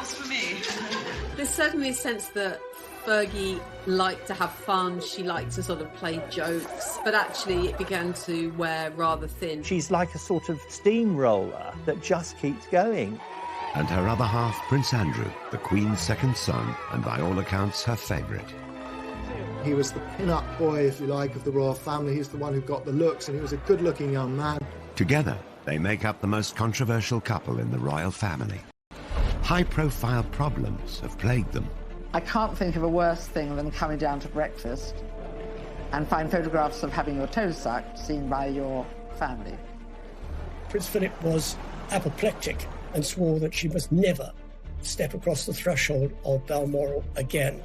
That's for me. There's certainly a sense that Fergie liked to have fun, she liked to sort of play jokes, but actually it began to wear rather thin. She's like a sort of steamroller that just keeps going. And her other half, Prince Andrew, the Queen's second son, and by all accounts, her favourite. He was the pin-up boy, if you like, of the royal family. He's the one who got the looks, and he was a good-looking young man. Together, they make up the most controversial couple in the royal family. High-profile problems have plagued them. I can't think of a worse thing than coming down to breakfast and find photographs of having your toes sucked seen by your family. Prince Philip was apoplectic and swore that she must never step across the threshold of Balmoral again.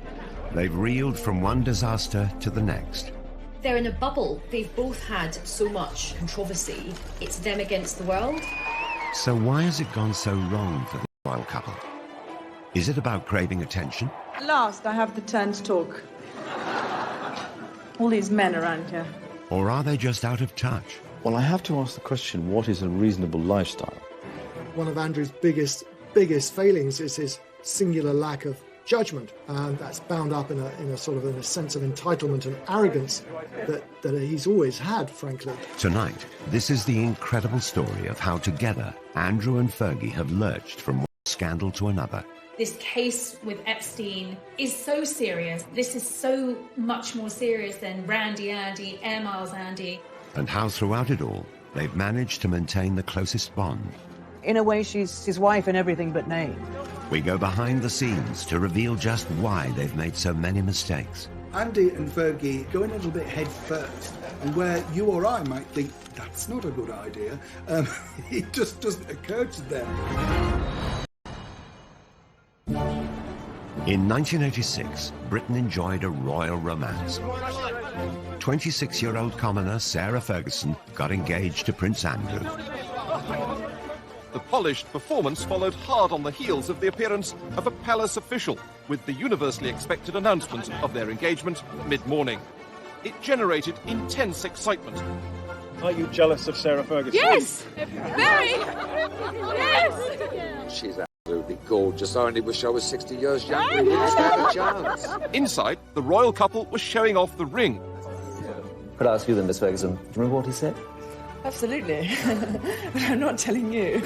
They've reeled from one disaster to the next. They're in a bubble. They've both had so much controversy. It's them against the world. So why has it gone so wrong for the royal couple? Is it about craving attention? At last, I have the turn to talk. All these men around here. Or are they just out of touch? Well, I have to ask the question, what is a reasonable lifestyle? One of Andrew's biggest failings is his singular lack of judgment, and that's bound up in a sense of entitlement and arrogance that he's always had, frankly. Tonight, this is the incredible story of how together Andrew and Fergie have lurched from one scandal to another. This case with Epstein is so serious. This is so much more serious than Randy Andy, Air Miles Andy. And how throughout it all, they've managed to maintain the closest bond. In a way, she's his wife in everything but name. We go behind the scenes to reveal just why they've made so many mistakes. Andy and Fergie go in a little bit head first, and where you or I might think, that's not a good idea, it just doesn't occur to them. In 1986, Britain enjoyed a royal romance. 26-year-old commoner Sarah Ferguson got engaged to Prince Andrew. The polished performance followed hard on the heels of the appearance of a palace official with the universally expected announcement of their engagement mid-morning. It generated intense excitement. Are you jealous of Sarah Ferguson? Yes! Very! Yes! She's absolutely gorgeous. I only wish I was 60 years younger and didn't stand a chance. Inside, the royal couple was showing off the ring. Could I ask you then, Miss Ferguson, do you remember what he said? Absolutely. But I'm not telling you.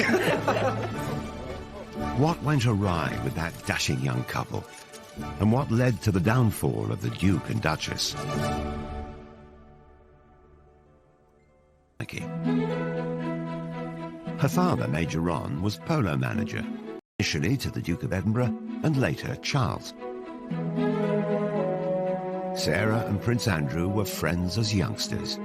What went awry with that dashing young couple? And what led to the downfall of the Duke and Duchess? Her father, Major Ron, was polo manager, initially to the Duke of Edinburgh and later Charles. Sarah and Prince Andrew were friends as youngsters.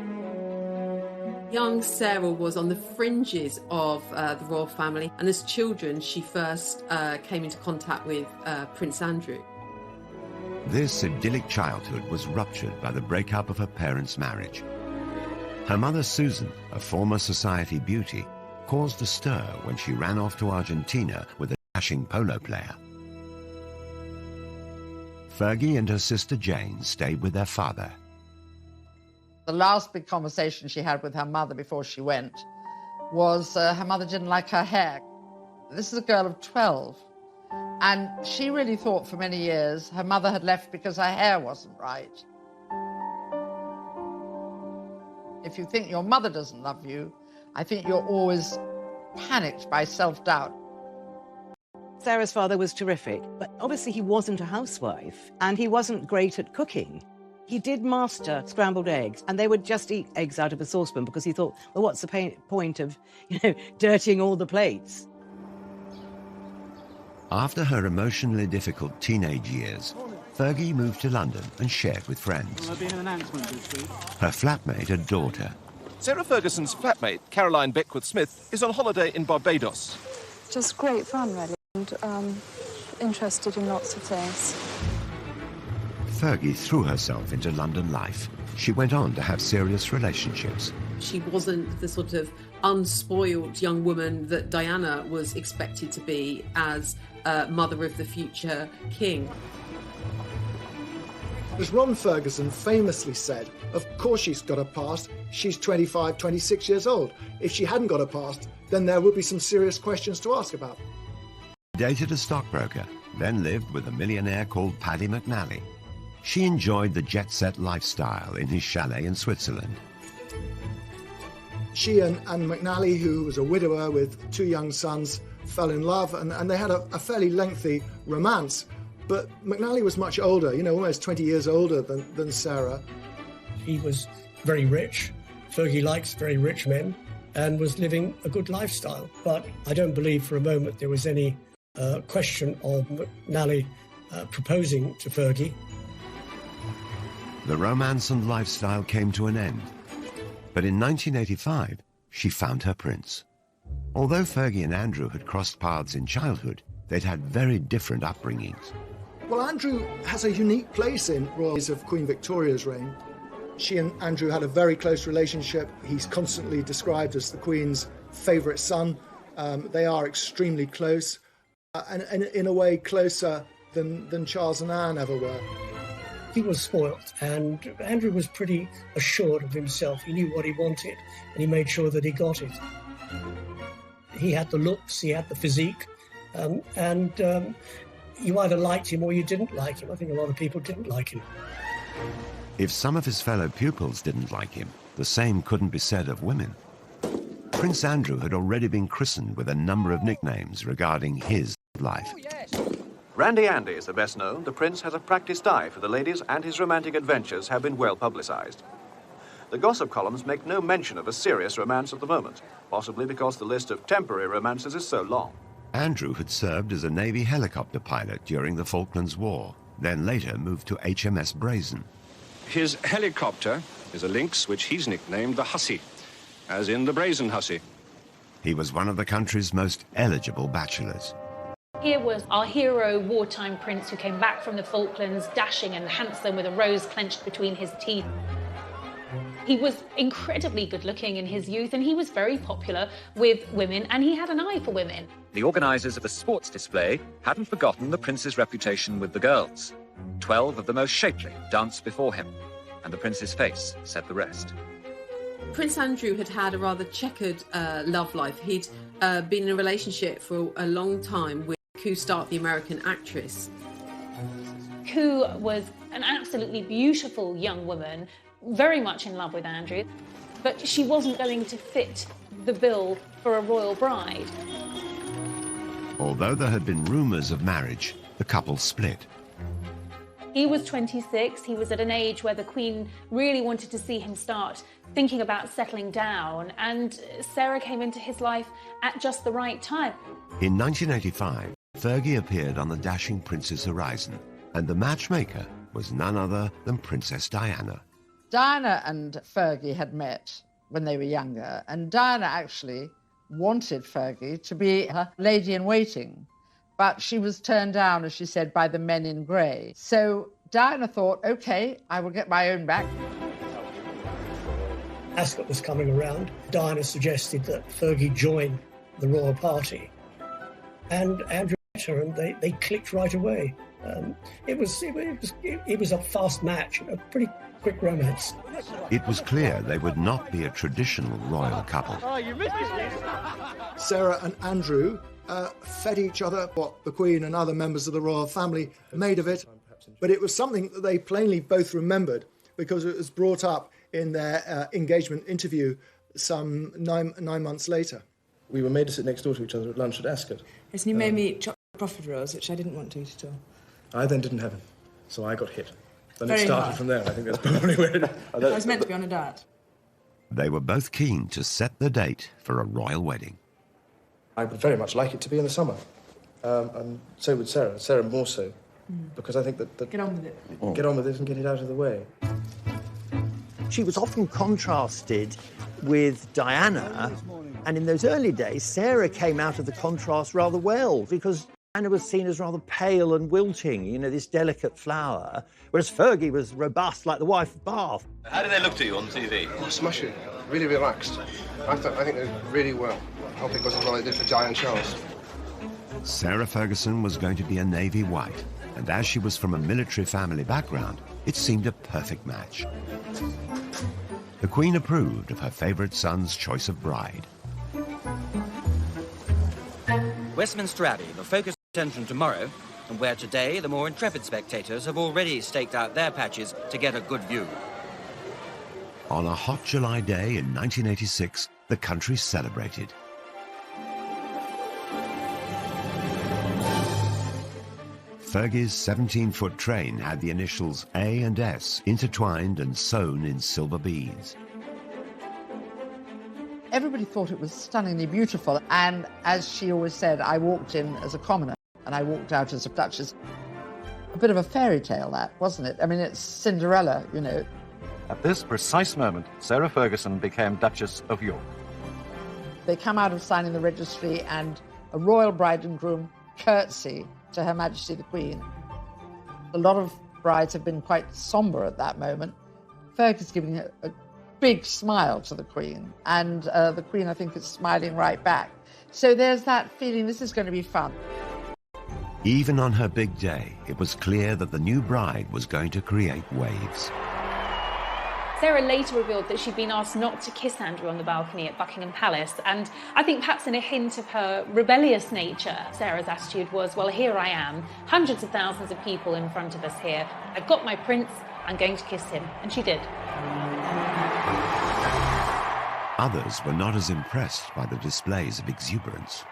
Young Sarah was on the fringes of the royal family, and as children she first came into contact with Prince Andrew. This idyllic childhood was ruptured by the breakup of her parents' marriage. Her mother Susan, a former society beauty, caused a stir when she ran off to Argentina with a dashing polo player. Fergie and her sister Jane stayed with their father. The last big conversation she had with her mother before she went was her mother didn't like her hair. This is a girl of 12, and she really thought for many years her mother had left because her hair wasn't right. If you think your mother doesn't love you, I think you're always panicked by self-doubt. Sarah's father was terrific, but obviously he wasn't a housewife, and he wasn't great at cooking. He did master scrambled eggs, and they would just eat eggs out of a saucepan because he thought, well, what's the point of, dirtying all the plates? After her emotionally difficult teenage years, Fergie moved to London and shared with friends. Will there be an announcement this week? Her flatmate and daughter. Sarah Ferguson's flatmate, Caroline Beckworth-Smith, is on holiday in Barbados. Just great fun, really, and interested in lots of things. Fergie threw herself into London life. She went on to have serious relationships. She wasn't the sort of unspoiled young woman that Diana was expected to be as mother of the future king. As Ron Ferguson famously said, of course she's got a past. She's 25, 26 years old. If she hadn't got a past, then there would be some serious questions to ask about. Dated a stockbroker, then lived with a millionaire called Paddy McNally. She enjoyed the jet-set lifestyle in his chalet in Switzerland. She and McNally, who was a widower with 2 young sons, fell in love, and they had a fairly lengthy romance. But McNally was much older, almost 20 years older than Sarah. He was very rich. Fergie likes very rich men and was living a good lifestyle. But I don't believe for a moment there was any question of McNally proposing to Fergie. The romance and lifestyle came to an end. But in 1985, she found her prince. Although Fergie and Andrew had crossed paths in childhood, they'd had very different upbringings. Well, Andrew has a unique place in royals of Queen Victoria's reign. She and Andrew had a very close relationship. He's constantly described as the Queen's favourite son. They are extremely close, and in a way closer than Charles and Anne ever were. He was spoilt, and Andrew was pretty assured of himself. He knew what he wanted, and he made sure that he got it. He had the looks, he had the physique, and you either liked him or you didn't like him. I think a lot of people didn't like him. If some of his fellow pupils didn't like him, the same couldn't be said of women. Prince Andrew had already been christened with a number of nicknames regarding his life. Randy Andy is the best known. The Prince has a practiced eye for the ladies, and his romantic adventures have been well publicised. The gossip columns make no mention of a serious romance at the moment, possibly because the list of temporary romances is so long. Andrew had served as a Navy helicopter pilot during the Falklands War, then later moved to HMS Brazen. His helicopter is a Lynx, which he's nicknamed the Hussy, as in the Brazen Hussy. He was one of the country's most eligible bachelors. Here was our hero wartime prince who came back from the Falklands, dashing and handsome with a rose clenched between his teeth. He was incredibly good-looking in his youth, and he was very popular with women, and he had an eye for women. The organisers of the sports display hadn't forgotten the prince's reputation with the girls. 12 of the most shapely danced before him, and the prince's face said the rest. Prince Andrew had had a rather checkered love life. He'd been in a relationship for a long time with Koo Stark, the American actress. Koo was an absolutely beautiful young woman, very much in love with Andrew, but she wasn't going to fit the bill for a royal bride. Although there had been rumours of marriage, the couple split. He was 26, he was at an age where the Queen really wanted to see him start thinking about settling down, and Sarah came into his life at just the right time. In 1985, Fergie appeared on the dashing prince's horizon, and the matchmaker was none other than Princess Diana. Diana and Fergie had met when they were younger, and Diana actually wanted Fergie to be her lady-in-waiting, but she was turned down, as she said, by the men in grey. So Diana thought, OK, I will get my own back. Ascot was coming around. Diana suggested that Fergie join the royal party, and Andrew met her, and they clicked right away. It was a fast match, a pretty quick romance. It was clear they would not be a traditional royal couple. Sarah and Andrew fed each other what the Queen and other members of the royal family made of it, but it was something that they plainly both remembered because it was brought up in their engagement interview some nine months later. We were made to sit next door to each other at lunch at Ascot. Yes, and you made me eat chocolate profiteroles, which I didn't want to eat at all. I then didn't have him, so I got hit. Then Very it started hard. from there. I think that's probably where it... I was meant to be on a diet. They were both keen to set the date for a royal wedding. I would very much like it to be in the summer. And so would Sarah. Sarah more so, because I think that... Get on with it. Get on with it and get it out of the way. She was often contrasted with Diana, and in those early days, Sarah came out of the contrast rather well, because Diana was seen as rather pale and wilting, you know, this delicate flower, whereas Fergie was robust like the wife of Bath. How did they look to you on TV? Oh, smashing. Really relaxed. I think they did really well. I hope it goes as well as they did for Di and Charles. Sarah Ferguson was going to be a Navy wife, and as she was from a military family background, it seemed a perfect match. The Queen approved of her favourite son's choice of bride. Westminster Abbey, the focus attention tomorrow, and where today the more intrepid spectators have already staked out their patches to get a good view. On a hot July day in 1986, the country celebrated. Fergie's 17-foot train had the initials A and S intertwined and sewn in silver beads. Everybody thought it was stunningly beautiful, and as she always said, I walked in as a commoner and I walked out as a duchess. A bit of a fairy tale, that, wasn't it? I mean, it's Cinderella, you know. At this precise moment, Sarah Ferguson became Duchess of York. They come out of signing the registry and a royal bride and groom curtsy to Her Majesty the Queen. A lot of brides have been quite sombre at that moment. Fergie's giving a big smile to the Queen, and the Queen, I think, is smiling right back. So there's that feeling this is going to be fun. Even on her big day, it was clear that the new bride was going to create waves. Sarah later revealed that she'd been asked not to kiss Andrew on the balcony at Buckingham Palace, and I think perhaps in a hint of her rebellious nature, Sarah's attitude was, well, here I am, hundreds of thousands of people in front of us here. I've got my prince, I'm going to kiss him. And she did. Others were not as impressed by the displays of exuberance.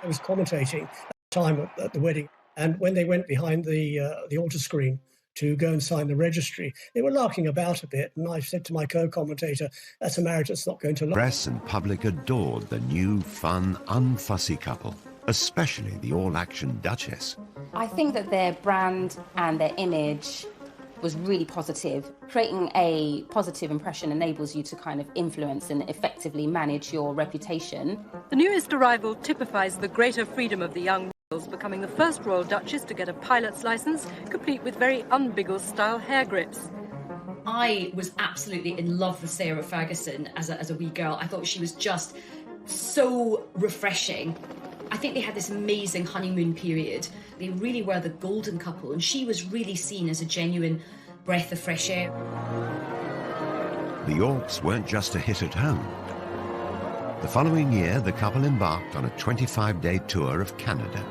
I was commentating at the time at the wedding, and when they went behind the altar screen to go and sign the registry, they were larking about a bit, and I said to my co-commentator, that's a marriage that's not going to last. Press and public adored the new, fun, unfussy couple, especially the all-action Duchess. I think that their brand and their image was really positive. Creating a positive impression enables you to kind of influence and effectively manage your reputation. The newest arrival typifies the greater freedom of the young royals, becoming the first royal duchess to get a pilot's license, complete with very un-Biggles-style hair grips. I was absolutely in love with Sarah Ferguson as a wee girl. I thought she was just so refreshing. I think they had this amazing honeymoon period. They really were the golden couple, and she was really seen as a genuine breath of fresh air. The Yorks weren't just a hit at home. The following year, the couple embarked on a 25-day tour of Canada.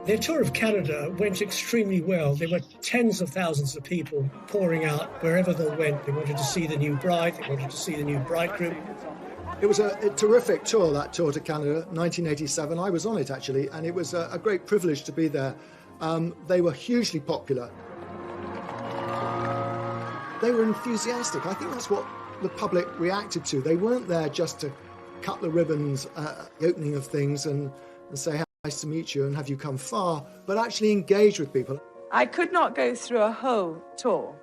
Their tour of Canada went extremely well. There were tens of thousands of people pouring out wherever they went. They wanted to see the new bride, they wanted to see the new bridegroom. It was a terrific tour, that tour to Canada, 1987. I was on it, actually, and it was a great privilege to be there. They were hugely popular. They were enthusiastic. I think that's what the public reacted to. They weren't there just to cut the ribbons at the opening of things and say, how nice to meet you and have you come far, but actually engage with people. I could not go through a whole tour,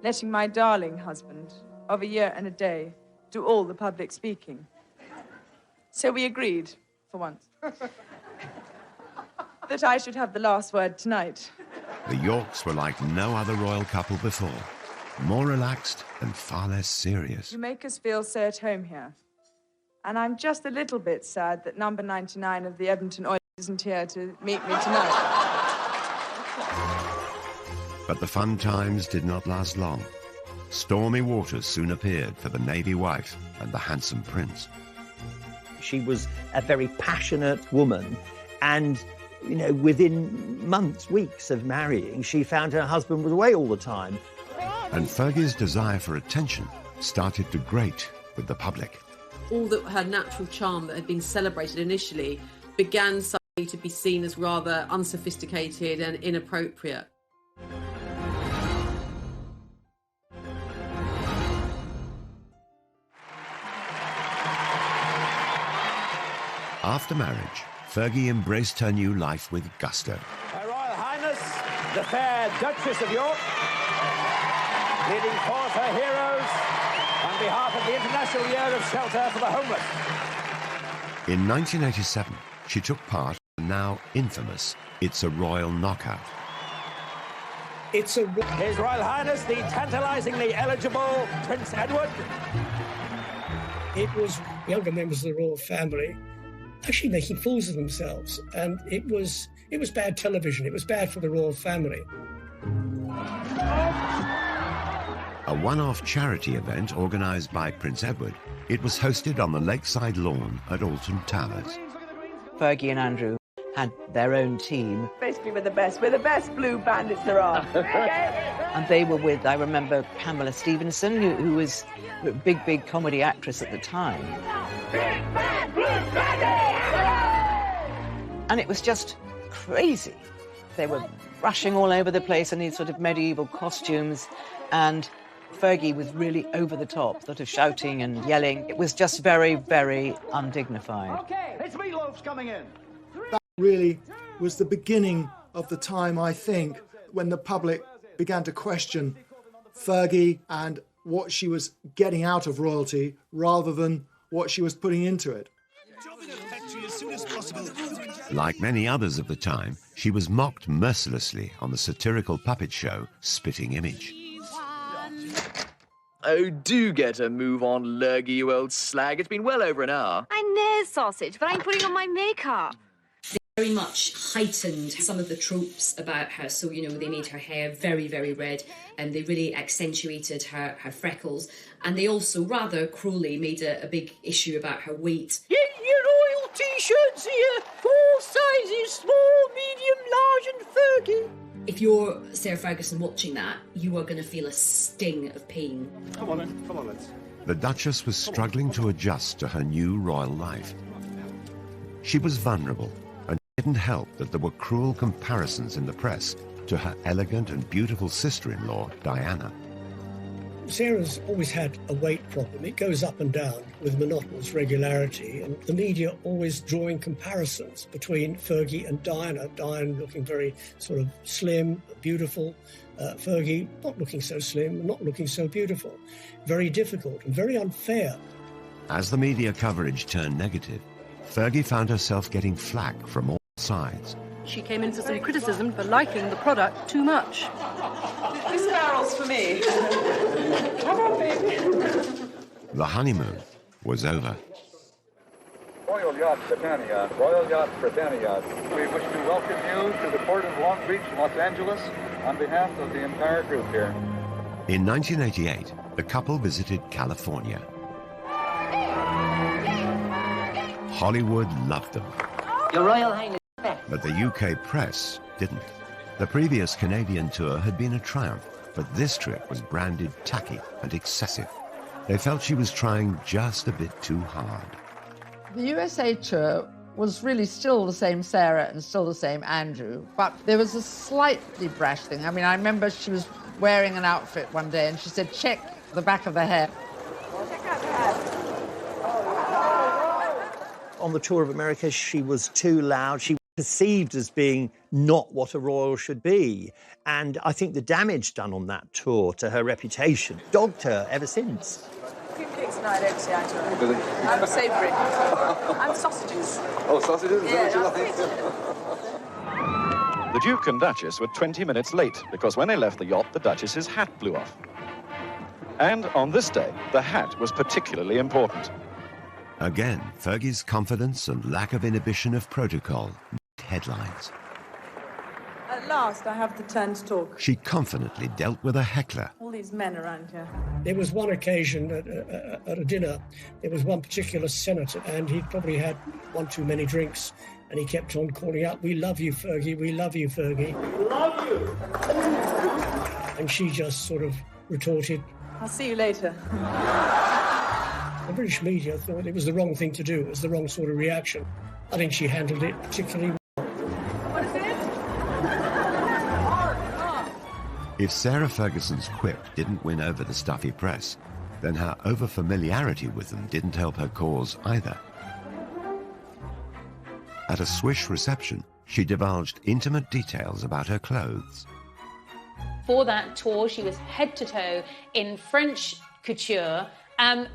letting my darling husband of a year and a day do all the public speaking. So we agreed, for once, that I should have the last word tonight. The Yorks were like no other royal couple before, more relaxed and far less serious. You make us feel so at home here. And I'm just a little bit sad that number 99 of the Edmonton Oil isn't here to meet me tonight. But the fun times did not last long. Stormy waters soon appeared for the Navy wife and the handsome prince. She was a very passionate woman, and, you know, within months, weeks of marrying, she found her husband was away all the time. And Fergie's desire for attention started to grate with the public. All that her natural charm that had been celebrated initially began suddenly to be seen as rather unsophisticated and inappropriate. After marriage, Fergie embraced her new life with gusto. Her Royal Highness, the fair Duchess of York, leading forth her heroes on behalf of the International Year of Shelter for the Homeless. In 1987, she took part in the now infamous It's a Royal Knockout. His Royal Highness, the tantalisingly eligible Prince Edward. It was younger members of the royal family actually making fools of themselves, and it was bad television. It was bad for the royal family. A one-off charity event organised by Prince Edward, it was hosted on the lakeside lawn at Alton Towers. Fergie and Andrew had their own team. Basically, we're the best. We're the best blue bandits there are. And they were with, I remember, Pamela Stevenson, who was a big comedy actress at the time. And it was just crazy. They were rushing all over the place in these sort of medieval costumes, and Fergie was really over the top, sort of shouting and yelling. It was just very, very undignified. Okay, it's Meatloaf's coming in. That really was the beginning of the time, I think, when the public began to question Fergie and what she was getting out of royalty rather than what she was putting into it. Like many others of the time, she was mocked mercilessly on the satirical puppet show Spitting Image. Oh, do get a move on, Lurgy, you old slag. It's been well over an hour. I know, sausage, but I'm putting on my makeup. They very much heightened some of the tropes about her. So, you know, they made her hair very, very red, and they really accentuated her freckles. And they also, rather cruelly, made a big issue about her weight. Get your royal T-shirts here. 4 sizes, small, medium, large and Fergie. If you're Sarah Ferguson watching that, you are going to feel a sting of pain. Come on then, come on, let's. The Duchess was struggling to adjust to her new royal life. She was vulnerable, and it didn't help that there were cruel comparisons in the press to her elegant and beautiful sister-in-law, Diana. Sarah's always had a weight problem. It goes up and down with monotonous regularity, and the media always drawing comparisons between Fergie and Diana. Diana looking very sort of slim, beautiful. Fergie not looking so slim, not looking so beautiful. Very difficult and very unfair. As the media coverage turned negative, Fergie found herself getting flack from all sides. She came in for some criticism for liking the product too much. This barrel's for me. Come on, baby. The honeymoon was over. Royal Yacht Britannia, Royal Yacht Britannia. We wish to welcome you to the port of Long Beach, Los Angeles, on behalf of the entire group here. In 1988, the couple visited California. Hollywood loved them. Your Royal Highness. But the UK press didn't. The previous Canadian tour had been a triumph, but this trip was branded tacky and excessive. They felt she was trying just a bit too hard. The USA tour was really still the same Sarah and still the same Andrew, but there was a slightly brash thing. I mean, I remember she was wearing an outfit one day and she said, check the back of the hair. On the tour of America, she was too loud. She was perceived as being not what a royal should be. And I think the damage done on that tour to her reputation dogged her ever since. Cream cakes and I don't see eye to eye. Really? I'm savoury. And sausages. Oh, sausages? Yeah, The Duke and Duchess were 20 minutes late because when they left the yacht, the Duchess's hat blew off. And on this day, the hat was particularly important. Again, Fergie's confidence and lack of inhibition of protocol made headlines. At last, I have the turn to talk. She confidently dealt with a heckler. All these men around here. There was one occasion at a dinner, there was one particular senator, and he'd probably had one too many drinks, and he kept on calling out, "We love you, Fergie, we love you, Fergie. Love you! And she just sort of retorted. I'll see you later. The British media thought it was the wrong thing to do. It was the wrong sort of reaction. I think she handled it particularly well. What is it? If Sarah Ferguson's quip didn't win over the stuffy press, then her over-familiarity with them didn't help her cause either. At a swish reception, she divulged intimate details about her clothes. For that tour, she was head to toe in French couture, and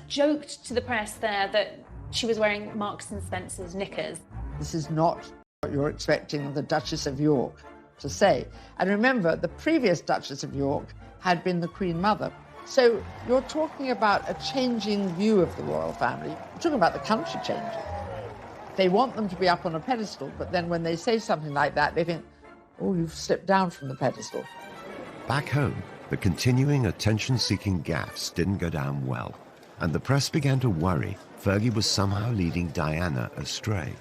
joked to the press there that she was wearing Marks and Spencer's knickers. This is not what you're expecting the Duchess of York to say. And remember, the previous Duchess of York had been the Queen Mother. So you're talking about a changing view of the royal family. You're talking about the country changing. They want them to be up on a pedestal, but then when they say something like that, they think, oh, you've slipped down from the pedestal. Back home, the continuing attention-seeking gaffes didn't go down well, and the press began to worry Fergie was somehow leading Diana astray.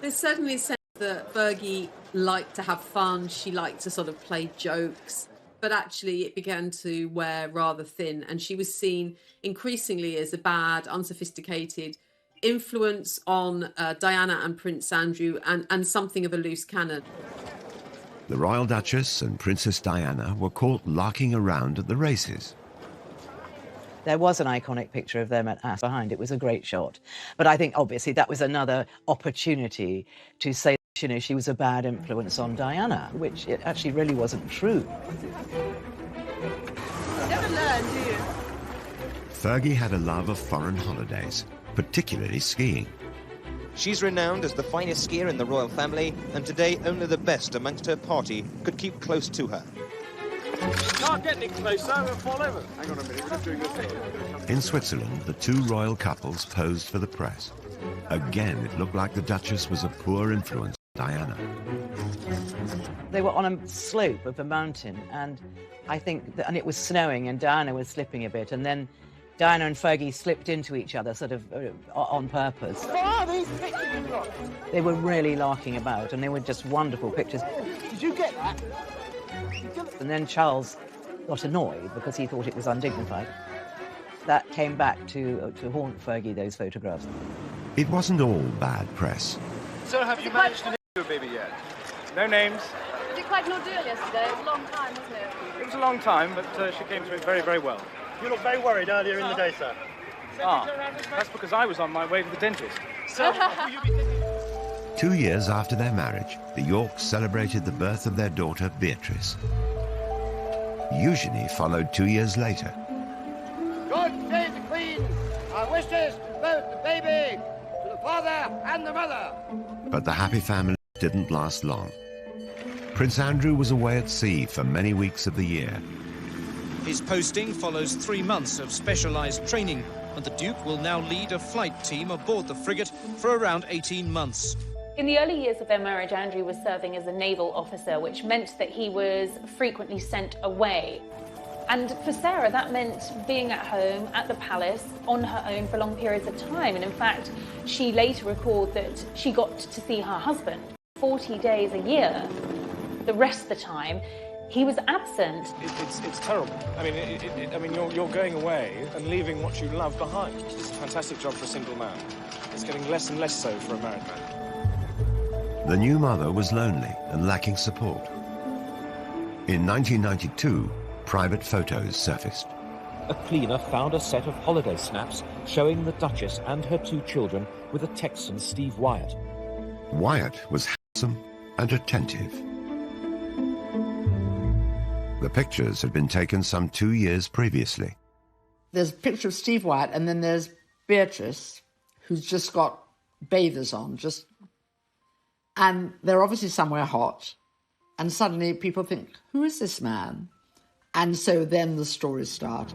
They certainly That Fergie liked to have fun, she liked to sort of play jokes, but actually it began to wear rather thin, and she was seen increasingly as a bad, unsophisticated influence on Diana and Prince Andrew, and something of a loose cannon. The Royal Duchess and Princess Diana were caught larking around at the races. There was an iconic picture of them at Ass behind. It was a great shot. But I think, obviously, that was another opportunity to say, you know, she was a bad influence on Diana, which it actually really wasn't true. Never learn, do you? Fergie had a love of foreign holidays, particularly skiing. She's renowned as the finest skier in the royal family, and today only the best amongst her party could keep close to her. Can't get any closer, we'll fall over. Hang on a minute, we're just doing this thing. In Switzerland, the two royal couples posed for the press. Again, it looked like the Duchess was a poor influence on Diana. They were on a slope of a mountain, and I think, and it was snowing, and Diana was slipping a bit, and then Diana and Fergie slipped into each other, sort of on purpose. Oh, these pictures you've got. They were really larking about, and they were just wonderful pictures. Did you get that? And then Charles got annoyed because he thought it was undignified. That came back to haunt Fergie, those photographs. It wasn't all bad press. So have you managed to name your baby yet? No names. Was it quite an ordeal yesterday? It was a long time, wasn't it? It was a long time, but she came through it very, very well. You looked very worried earlier in the day, sir. Ah, that's because I was on my way to the dentist. So, 2 years after their marriage, the Yorks celebrated the birth of their daughter, Beatrice. Eugenie followed 2 years later. God save the Queen! Our wishes to both the baby, to the father and the mother. But the happy family didn't last long. Prince Andrew was away at sea for many weeks of the year. His posting follows 3 months of specialised training, and the Duke will now lead a flight team aboard the frigate for around 18 months. In the early years of their marriage, Andrew was serving as a naval officer, which meant that he was frequently sent away. And for Sarah, that meant being at home at the palace on her own for long periods of time. And in fact, she later recalled that she got to see her husband 40 days a year. The rest of the time, he was absent. It's terrible. I mean, you're going away and leaving what you love behind. It's a fantastic job for a single man. It's getting less and less so for a married man. The new mother was lonely and lacking support. In 1992, private photos surfaced. A cleaner found a set of holiday snaps showing the Duchess and her 2 children with a Texan, Steve Wyatt. Wyatt was handsome and attentive. The pictures had been taken some 2 years previously. There's a picture of Steve Wyatt, and then there's Beatrice, who's just got bathers on, and they're obviously somewhere hot, and suddenly people think, who is this man? And so then the stories start.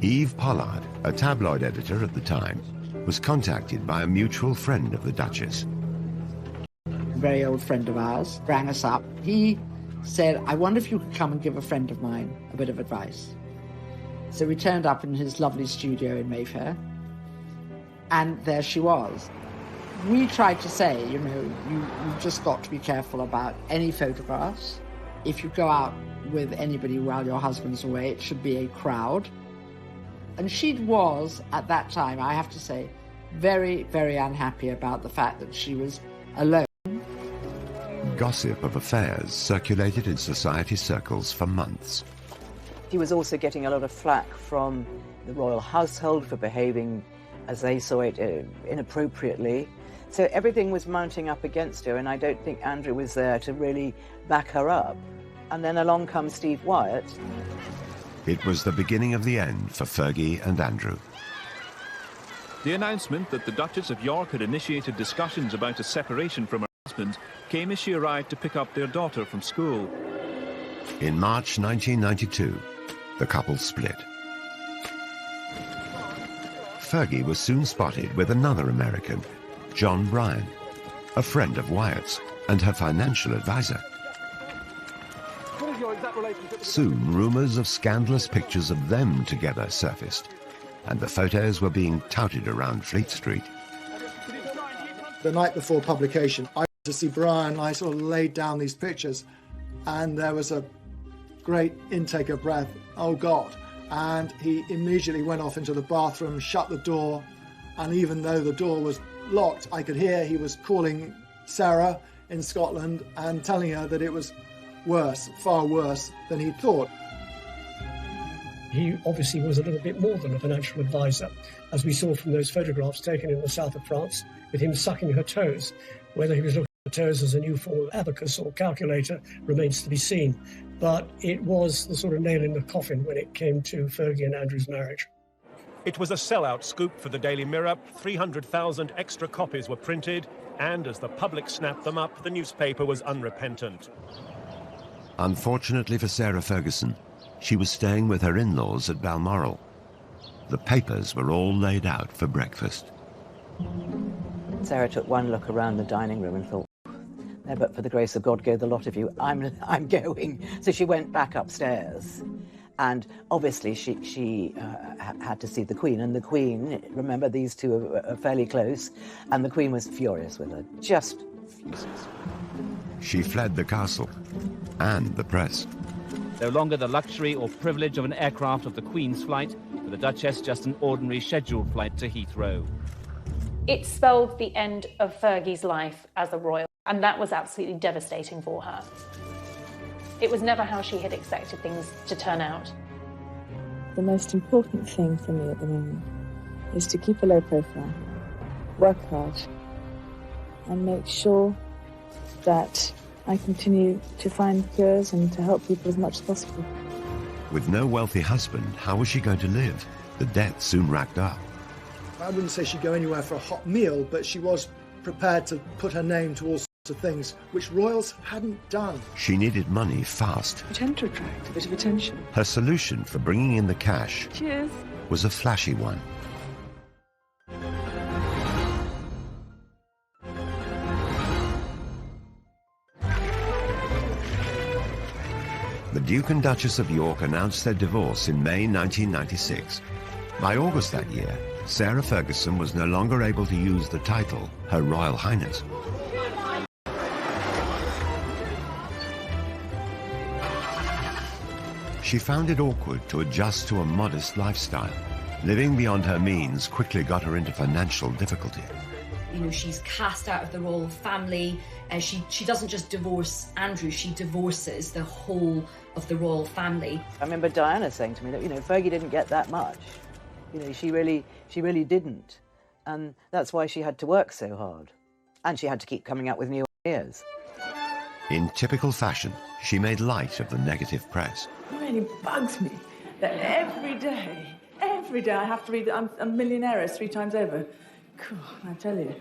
Eve Pollard, a tabloid editor at the time, was contacted by a mutual friend of the Duchess. A very old friend of ours rang us up. He said, I wonder if you could come and give a friend of mine a bit of advice. So we turned up in his lovely studio in Mayfair, and there she was. We tried to say, you know, you've just got to be careful about any photographs. If you go out with anybody while your husband's away, it should be a crowd. And she was, at that time, I have to say, very, very unhappy about the fact that she was alone. Gossip of affairs circulated in society circles for months. She was also getting a lot of flack from the royal household for behaving, as they saw it, inappropriately. So everything was mounting up against her, and I don't think Andrew was there to really back her up. And then along comes Steve Wyatt. It was the beginning of the end for Fergie and Andrew. The announcement that the Duchess of York had initiated discussions about a separation from her husband came as she arrived to pick up their daughter from school. In March 1992, the couple split. Fergie was soon spotted with another American, John Bryan, a friend of Wyatt's and her financial advisor. Soon, rumours of scandalous pictures of them together surfaced, and the photos were being touted around Fleet Street. The night before publication, I to see Brian. I sort of laid down these pictures, and there was a great intake of breath. Oh God. And he immediately went off into the bathroom, shut the door, and even though the door was locked, I could hear he was calling Sarah in Scotland and telling her that it was worse, far worse than he thought. He obviously was a little bit more than a financial advisor, as we saw from those photographs taken in the south of France with him sucking her toes. Whether he was looking at her toes as a new form of abacus or calculator remains to be seen. But it was the sort of nail in the coffin when it came to Fergie and Andrew's marriage. It was a sellout scoop for the Daily Mirror. 300,000 extra copies were printed, and as the public snapped them up, the newspaper was unrepentant. Unfortunately for Sarah Ferguson, she was staying with her in-laws at Balmoral. The papers were all laid out for breakfast. Sarah took one look around the dining room and thought, "There, but for the grace of God, go the lot of you. I'm going." So she went back upstairs, and obviously she had to see the Queen. And the Queen, remember, these two are fairly close, and the Queen was furious with her, just furious. She fled the castle and the press. No longer the luxury or privilege of an aircraft of the Queen's flight, for the Duchess just an ordinary scheduled flight to Heathrow. It spelled the end of Fergie's life as a royal, and that was absolutely devastating for her. It was never how she had expected things to turn out. The most important thing for me at the moment is to keep a low profile, work hard, and make sure that I continue to find cures and to help people as much as possible. With no wealthy husband, how was she going to live? The debt soon racked up. I wouldn't say she'd go anywhere for a hot meal, but she was prepared to put her name to all sorts of things which royals hadn't done. She needed money fast. I tend to attract a bit of attention. Her solution for bringing in the cash Cheers. was a flashy one. The Duke and Duchess of York announced their divorce in May 1996. By August that year, Sarah Ferguson was no longer able to use the title Her Royal Highness. She found it awkward to adjust to a modest lifestyle. Living beyond her means quickly got her into financial difficulty. You know, she's cast out of the royal family. She doesn't just divorce Andrew, she divorces the whole of the royal family. I remember Diana saying to me that, you know, Fergie didn't get that much. You know, she really didn't. And that's why she had to work so hard. And she had to keep coming up with new ideas. In typical fashion, she made light of the negative press. It really bugs me that every day I have to read that I'm a millionaire 3 times over. Cool, I tell you.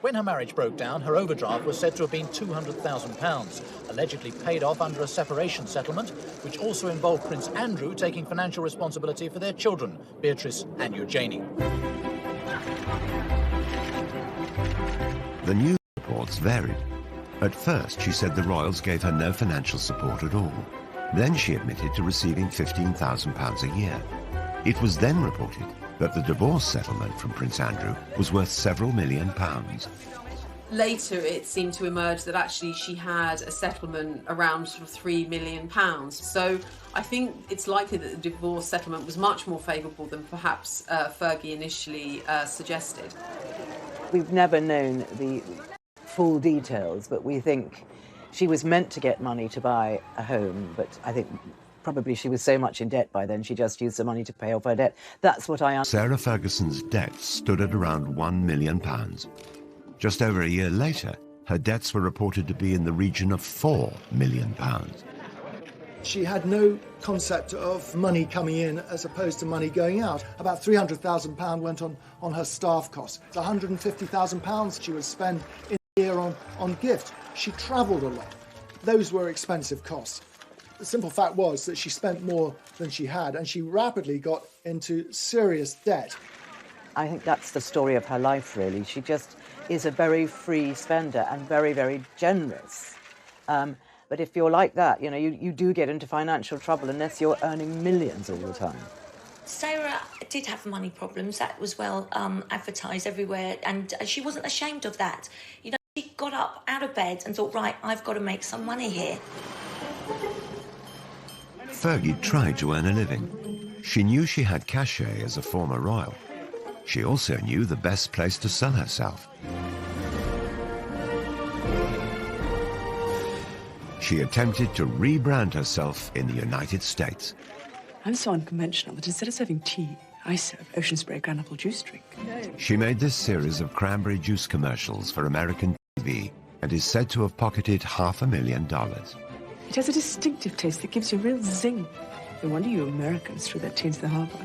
When her marriage broke down, her overdraft was said to have been £200,000, allegedly paid off under a separation settlement, which also involved Prince Andrew taking financial responsibility for their children, Beatrice and Eugenie. The news reports varied. At first, she said the royals gave her no financial support at all. Then she admitted to receiving £15,000 a year. It was then reported that the divorce settlement from Prince Andrew was worth several £1 million. Later, it seemed to emerge that actually she had a settlement around sort of £3 million. So I think it's likely that the divorce settlement was much more favourable than perhaps Fergie initially suggested. We've never known the full details, but we think she was meant to get money to buy a home, but I think probably she was so much in debt by then, she just used the money to pay off her debt. That's what I understand. Sarah Ferguson's debts stood at around £1 million. Just over a year later, her debts were reported to be in the region of £4 million. She had no concept of money coming in as opposed to money going out. About £300,000 went on her staff costs. £150,000 she would spend in a year on gift. She travelled a lot. Those were expensive costs. The simple fact was that she spent more than she had, and she rapidly got into serious debt. I think that's the story of her life, really. She just is a very free spender and very, very generous. But if you're like that, you know, you do get into financial trouble unless you're earning millions all the time. Sarah did have money problems. That was well advertised everywhere, and she wasn't ashamed of that. You know, She got up out of bed and thought, right, I've got to make some money here. Fergie tried to earn a living. She knew she had cachet as a former royal. She also knew the best place to sell herself. She attempted to rebrand herself in the United States. I'm so unconventional that instead of serving tea, I serve ocean spray ground apple juice drink. She made this series of cranberry juice commercials for American TV and is said to have pocketed $500,000. It has a distinctive taste that gives you a real zing. No wonder you Americans threw that tea into the harbour.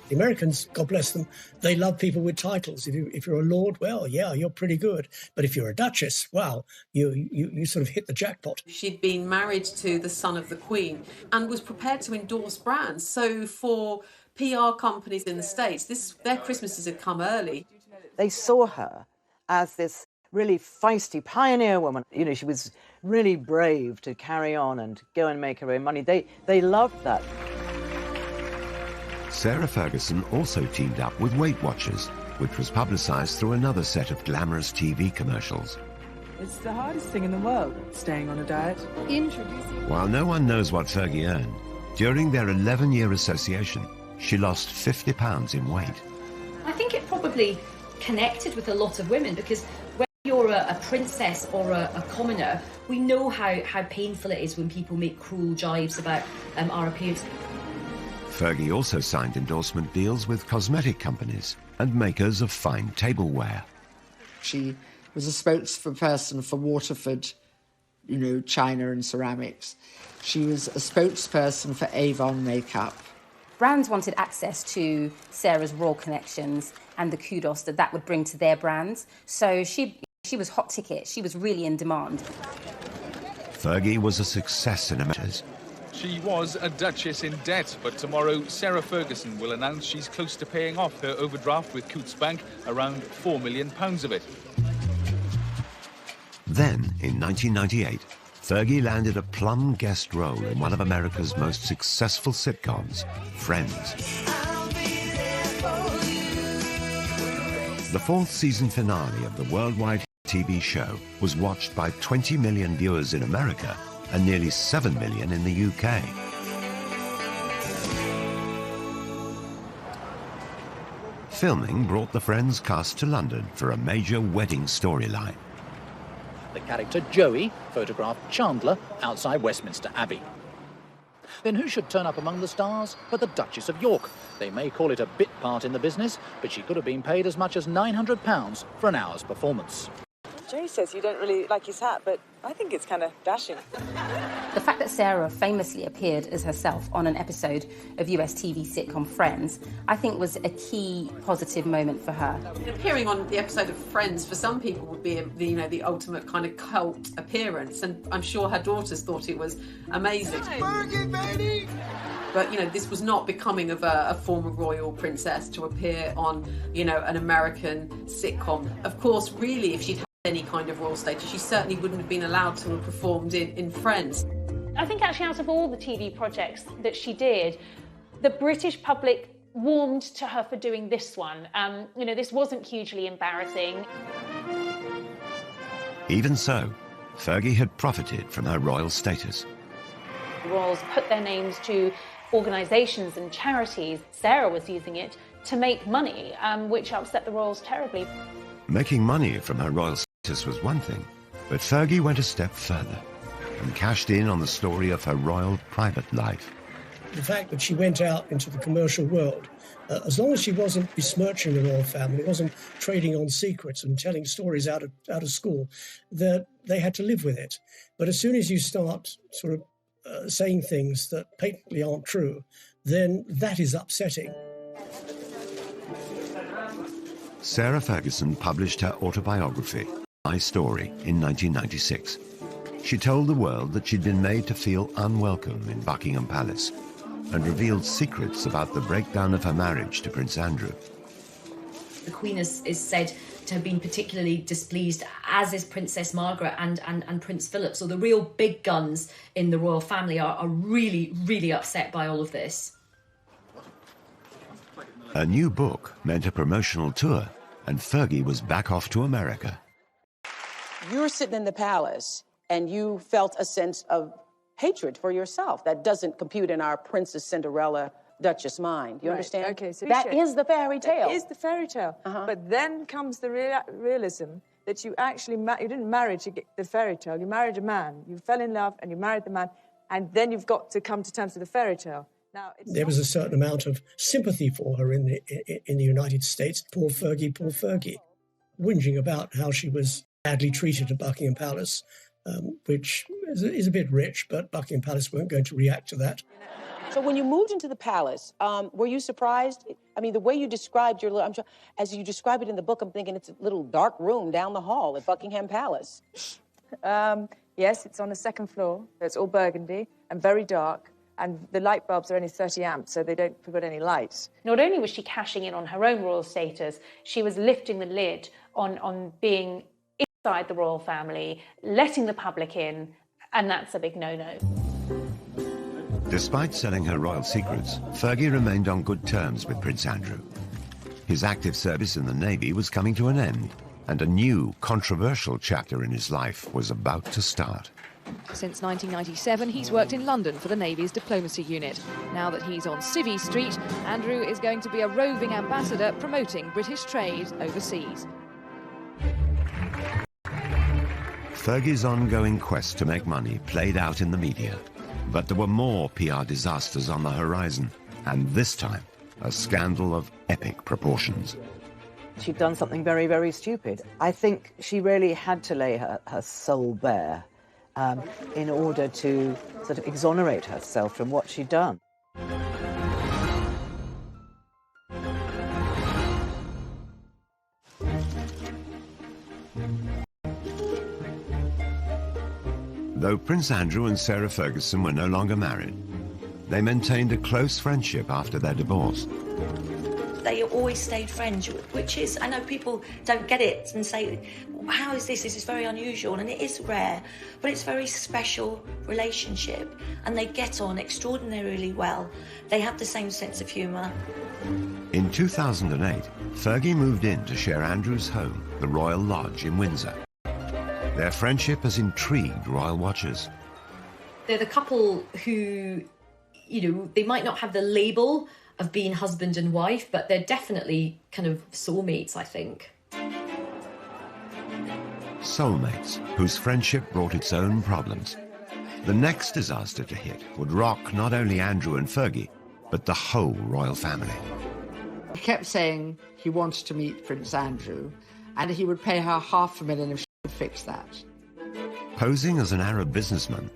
The Americans, God bless them, they love people with titles. If you're a lord, well, yeah, you're pretty good. But if you're a duchess, wow, you sort of hit the jackpot. She'd been married to the son of the Queen and was prepared to endorse brands. So for PR companies in the States, their Christmases had come early. They saw her as this really feisty pioneer woman. You know, she was really brave to carry on and go and make her own money. They loved that. Sarah Ferguson also teamed up with Weight Watchers, which was publicised through another set of glamorous TV commercials. It's the hardest thing in the world, staying on a diet. While no one knows what Fergie earned, during their 11-year association, she lost 50 pounds in weight. I think it probably connected with a lot of women because when you're a princess or a commoner, we know how painful it is when people make cruel jibes about our appearance. Fergie also signed endorsement deals with cosmetic companies and makers of fine tableware. She was a spokesperson for Waterford, you know, china and ceramics. She was a spokesperson for Avon makeup. Brands wanted access to Sarah's royal connections and the kudos that would bring to their brands. So she was hot ticket. She was really in demand. Fergie was a success in America. She was a duchess in debt, but tomorrow Sarah Ferguson will announce she's close to paying off her overdraft with Coutts Bank, around £4 million of it. Then, in 1998, Fergie landed a plum guest role in one of America's most successful sitcoms, Friends. The fourth season finale of the worldwide TV show was watched by 20 million viewers in America and nearly 7 million in the UK. Filming brought the Friends cast to London for a major wedding storyline. The character Joey photographed Chandler outside Westminster Abbey. Then who should turn up among the stars but the Duchess of York? They may call it a bit part in the business, but she could have been paid as much as £900 for an hour's performance. Jay says you don't really like his hat, but I think it's kind of dashing. The fact that Sarah famously appeared as herself on an episode of US TV sitcom Friends, I think was a key positive moment for her. Appearing on the episode of Friends for some people would be the ultimate kind of cult appearance, and I'm sure her daughters thought it was amazing. Fergie, baby! But, this was not becoming of a former royal princess to appear on, an American sitcom. Of course, really, if she'd had any kind of royal status, she certainly wouldn't have been allowed to have performed in Friends. I think actually out of all the TV projects that she did, the British public warmed to her for doing this one. This wasn't hugely embarrassing. Even so, Fergie had profited from her royal status. The royals put their names to organisations and charities. Sarah was using it to make money, which upset the royals terribly. Making money from her royal status was one thing, but Fergie went a step further and cashed in on the story of her royal private life. The fact that she went out into the commercial world, as long as she wasn't besmirching the royal family, wasn't trading on secrets and telling stories out of school, that they had to live with it. But as soon as you start sort of saying things that patently aren't true, then that is upsetting. Sarah Ferguson published her autobiography, My Story, in 1996. She told the world that she'd been made to feel unwelcome in Buckingham Palace and revealed secrets about the breakdown of her marriage to Prince Andrew. The Queen is said to have been particularly displeased, as is Princess Margaret and Prince Philip. So the real big guns in the royal family are really, really upset by all of this. A new book meant a promotional tour, and Fergie was back off to America. You're sitting in the palace and you felt a sense of hatred for yourself. That doesn't compute in our Princess Cinderella Duchess mind. You understand? Okay, so that is the fairy tale. It is the fairy tale. But then comes the realism that you actually you didn't marry to get the fairy tale. You married a man. You fell in love and you married the man, and then you've got to come to terms with the fairy tale. Now, there was a certain amount of sympathy for her in the United States. Poor Fergie, whinging about how she was badly treated at Buckingham Palace, which is a bit rich, but Buckingham Palace weren't going to react to that. So when you moved into the palace, were you surprised? I mean, the way you described as you describe it in the book, I'm thinking it's a little dark room down the hall at Buckingham Palace. Yes, it's on the second floor. It's all burgundy and very dark. And the light bulbs are only 30 amps, so they don't put any light. Not only was she cashing in on her own royal status, she was lifting the lid on being inside the royal family, letting the public in, and that's a big no-no. Despite selling her royal secrets, Fergie remained on good terms with Prince Andrew. His active service in the Navy was coming to an end, and a new, controversial chapter in his life was about to start. Since 1997, he's worked in London for the Navy's diplomacy unit. Now that he's on Civvy Street, Andrew is going to be a roving ambassador promoting British trade overseas. Fergie's ongoing quest to make money played out in the media. But there were more PR disasters on the horizon, and this time, a scandal of epic proportions. She'd done something very, very stupid. I think she really had to lay her soul bare in order to sort of exonerate herself from what she'd done. Though Prince Andrew and Sarah Ferguson were no longer married, they maintained a close friendship after their divorce. They always stayed friends, which is, I know people don't get it and say, how is this? This is very unusual, and it is rare, but it's a very special relationship, and they get on extraordinarily well. They have the same sense of humour. In 2008, Fergie moved in to share Andrew's home, the Royal Lodge in Windsor. Their friendship has intrigued royal watchers. They're the couple who, they might not have the label of being husband and wife, but they're definitely kind of soulmates, I think. Soulmates, whose friendship brought its own problems. The next disaster to hit would rock not only Andrew and Fergie, but the whole royal family. He kept saying he wanted to meet Prince Andrew, and he would pay her $500,000 if she could fix that. Posing as an Arab businessman,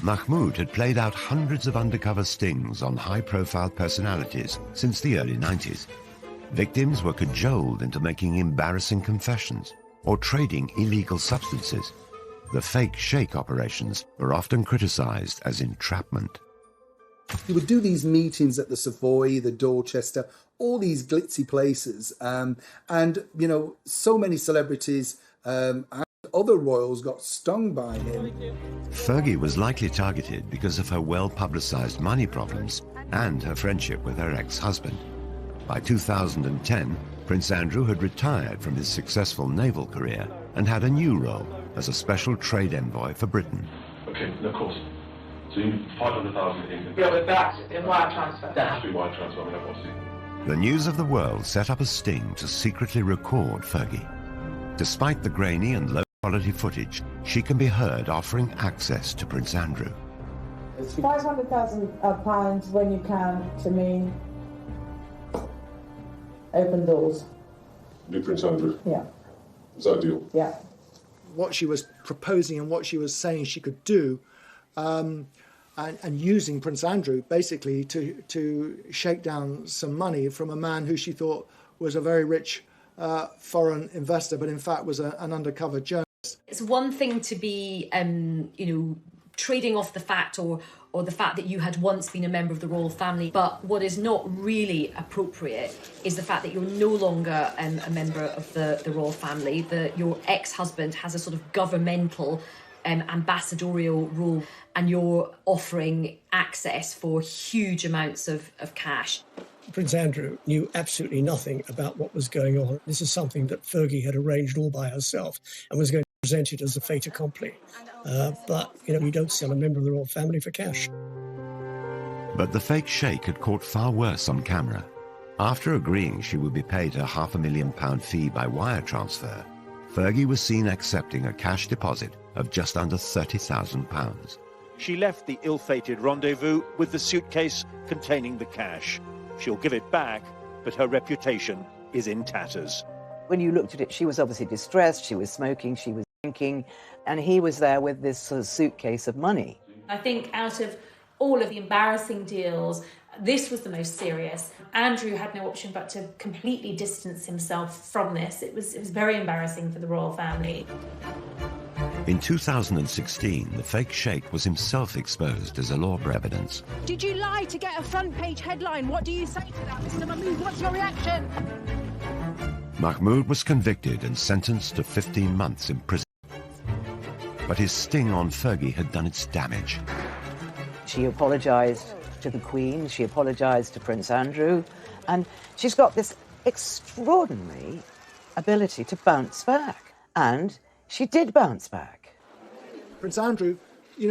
Mahmoud had played out hundreds of undercover stings on high-profile personalities since the early 90s. Victims were cajoled into making embarrassing confessions or trading illegal substances. The fake sheikh operations were often criticized as entrapment. He would do these meetings at the Savoy, the Dorchester, all these glitzy places, and so many celebrities and other royals got stung by him. Fergie was likely targeted because of her well-publicized money problems and her friendship with her ex-husband. By 2010, Prince Andrew had retired from his successful naval career and had a new role as a special trade envoy for Britain. Okay, of course. So you 500,000 in... Yeah, but that's in wire transfer. That has to be wire transfer, I mean, obviously. The News of the World set up a sting to secretly record Fergie. Despite the grainy and low-quality footage, she can be heard offering access to Prince Andrew. It's £500,000 when you can, to me, open doors. Big Prince Andrew? Yeah. Is that a deal? Yeah. What she was proposing and what she was saying she could do, and using Prince Andrew basically to shake down some money from a man who she thought was a very rich foreign investor, but in fact was an undercover journalist. It's one thing to be, trading off the fact or the fact that you had once been a member of the royal family, but what is not really appropriate is the fact that you're no longer a member of the royal family, that your ex-husband has a sort of governmental ambassadorial role, and you're offering access for huge amounts of cash. Prince Andrew knew absolutely nothing about what was going on. This is something that Fergie had arranged all by herself and was going to present it as a fait accompli. But, you don't sell a member of the royal family for cash. But the fake sheikh had caught far worse on camera. After agreeing she would be paid a £500,000 fee by wire transfer, Fergie was seen accepting a cash deposit of just under £30,000. She left the ill-fated rendezvous with the suitcase containing the cash. She'll give it back, but her reputation is in tatters. When you looked at it, she was obviously distressed, she was smoking, she was drinking, and he was there with this sort of suitcase of money. I think out of all of the embarrassing deals, this was the most serious. Andrew had no option but to completely distance himself from this. It was very embarrassing for the royal family. In 2016, the fake sheikh was himself exposed as a law for evidence. Did you lie to get a front-page headline? What do you say to that, Mr. Mahmood? What's your reaction? Mahmoud was convicted and sentenced to 15 months in prison. But his sting on Fergie had done its damage. She apologised to the Queen, she apologised to Prince Andrew, and she's got this extraordinary ability to bounce back. And she did bounce back. Prince Andrew,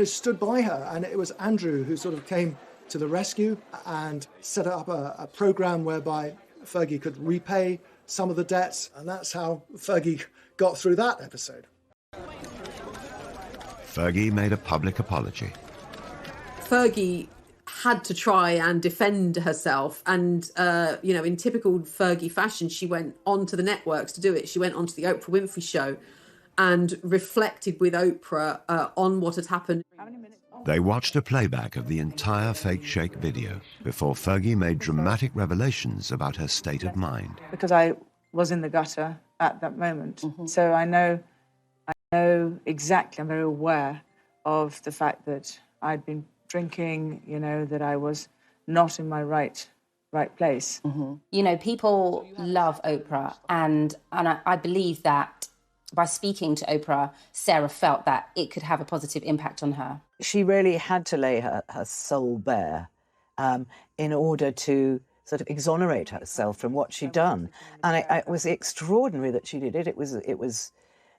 stood by her, and it was Andrew who sort of came to the rescue and set up a programme whereby Fergie could repay some of the debts, and that's how Fergie got through that episode. Fergie made a public apology. Fergie had to try and defend herself, and in typical Fergie fashion, she went onto the networks to do it. She went onto the Oprah Winfrey Show and reflected with Oprah on what had happened. They watched a playback of the entire fake sheikh video before Fergie made dramatic revelations about her state of mind. Because I was in the gutter at that moment. So I know exactly, I'm very aware of the fact that I'd been drinking, that I was not in my right place. People love Oprah, and I believe that by speaking to Oprah, Sarah felt that it could have a positive impact on her. She really had to lay her soul bare in order to sort of exonerate herself from what she'd done. And it was extraordinary that she did it. It was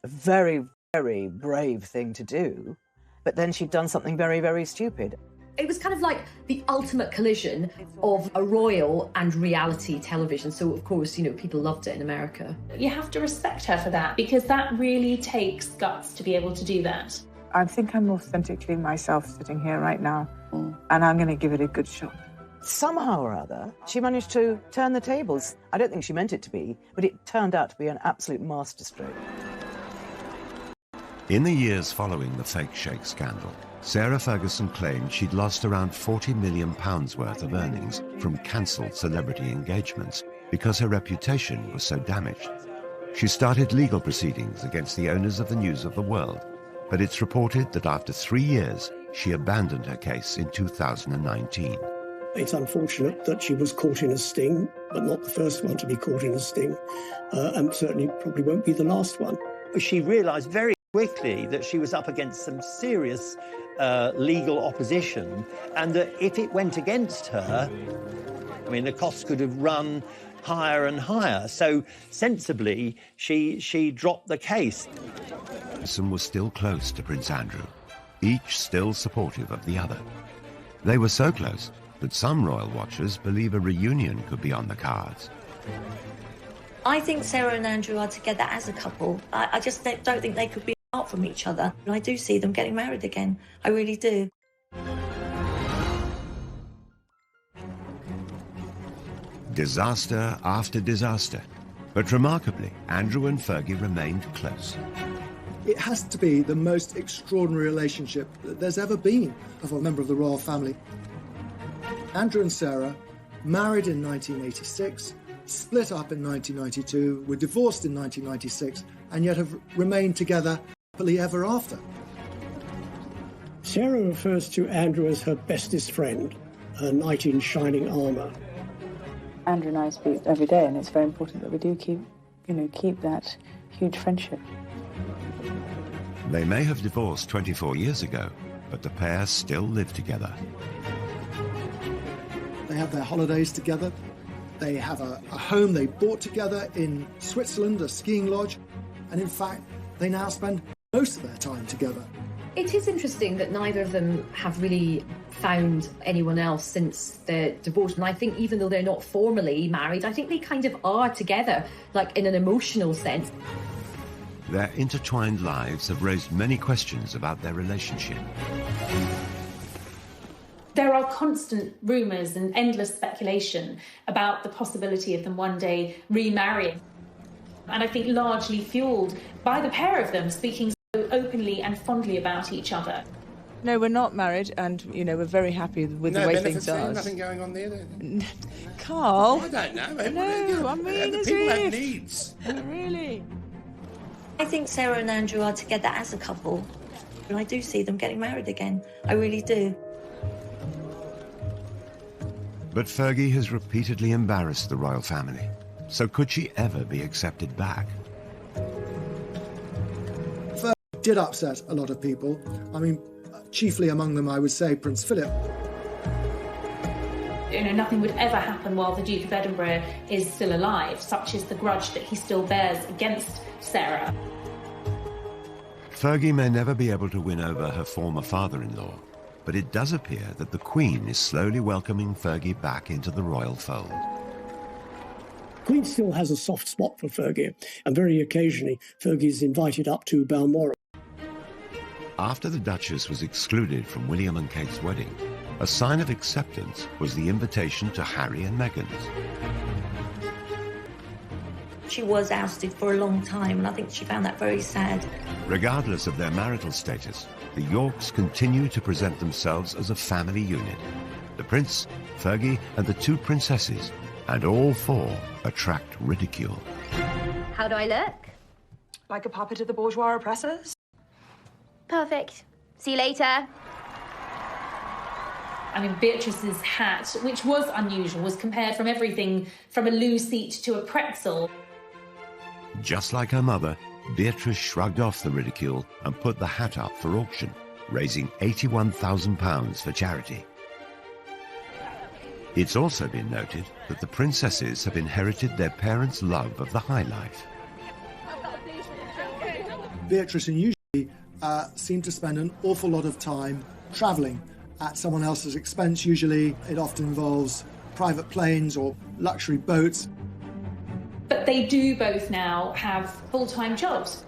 a very, very brave thing to do. But then she'd done something very, very stupid. It was kind of like the ultimate collision of a royal and reality television. So, of course, people loved it in America. You have to respect her for that, because that really takes guts to be able to do that. I think I'm authentically myself sitting here right now, and I'm going to give it a good shot. Somehow or other, she managed to turn the tables. I don't think she meant it to be, but it turned out to be an absolute masterstroke. In the years following the fake sheikh scandal, Sarah Ferguson claimed she'd lost around £40 million worth of earnings from cancelled celebrity engagements because her reputation was so damaged. She started legal proceedings against the owners of the News of the World, but it's reported that after 3 years, she abandoned her case in 2019. It's unfortunate that she was caught in a sting, but not the first one to be caught in a sting, and certainly probably won't be the last one. She realised very quickly that she was up against some serious legal opposition, and that if it went against her, the costs could have run higher and higher. So sensibly, she dropped the case. Ferguson was still close to Prince Andrew, each still supportive of the other. They were so close that some royal watchers believe a reunion could be on the cards. I think Sarah and Andrew are together as a couple. I just don't think they could be apart from each other. And I do see them getting married again. I really do. Disaster after disaster. But remarkably, Andrew and Fergie remained close. It has to be the most extraordinary relationship that there's ever been of a member of the royal family. Andrew and Sarah married in 1986, split up in 1992, were divorced in 1996, and yet have remained together happily ever after. Sarah refers to Andrew as her bestest friend, her knight in shining armour. Andrew and I speak every day, and it's very important that we do keep that huge friendship. They may have divorced 24 years ago, but the pair still live together. They have their holidays together. They have a home they bought together in Switzerland, a skiing lodge, and in fact, they now spend most of their time together. It is interesting that neither of them have really found anyone else since their divorce, and I think even though they're not formally married, I think they kind of are together, like in an emotional sense. Their intertwined lives have raised many questions about their relationship. There are constant rumours and endless speculation about the possibility of them one day remarrying. And I think largely fuelled by the pair of them speaking so openly and fondly about each other. No, we're not married, and, you know, we're very happy with the way things are. Nothing going on there? Carl? I don't know. No, I mean, as people have if. needs. Really? I think Sarah and Andrew are together as a couple. And I do see them getting married again. I really do. But Fergie has repeatedly embarrassed the royal family. So could she ever be accepted back? Fergie did upset a lot of people. I mean, chiefly among them, I would say, Prince Philip. You know, nothing would ever happen while the Duke of Edinburgh is still alive. Such is the grudge that he still bears against Sarah. Fergie may never be able to win over her former father-in-law, but it does appear that the Queen is slowly welcoming Fergie back into the royal fold. Queen still has a soft spot for Fergie, and very occasionally Fergie's invited up to Balmoral. After the Duchess was excluded from William and Kate's wedding, a sign of acceptance was the invitation to Harry and Meghan's. She was ousted for a long time, and I think she found that very sad. Regardless of their marital status, the Yorks continue to present themselves as a family unit. The Prince, Fergie, and the two princesses, and all four attract ridicule. How do I look? Like a puppet of the bourgeois oppressors? Perfect. See you later. I mean, Beatrice's hat, which was unusual, was compared from everything from a loo seat to a pretzel. Just like her mother, Beatrice shrugged off the ridicule and put the hat up for auction, raising £81,000 for charity. It's also been noted that the princesses have inherited their parents' love of the high life. Beatrice and usually seem to spend an awful lot of time travelling at someone else's expense. Usually it often involves private planes or luxury boats. But they do both now have full-time jobs.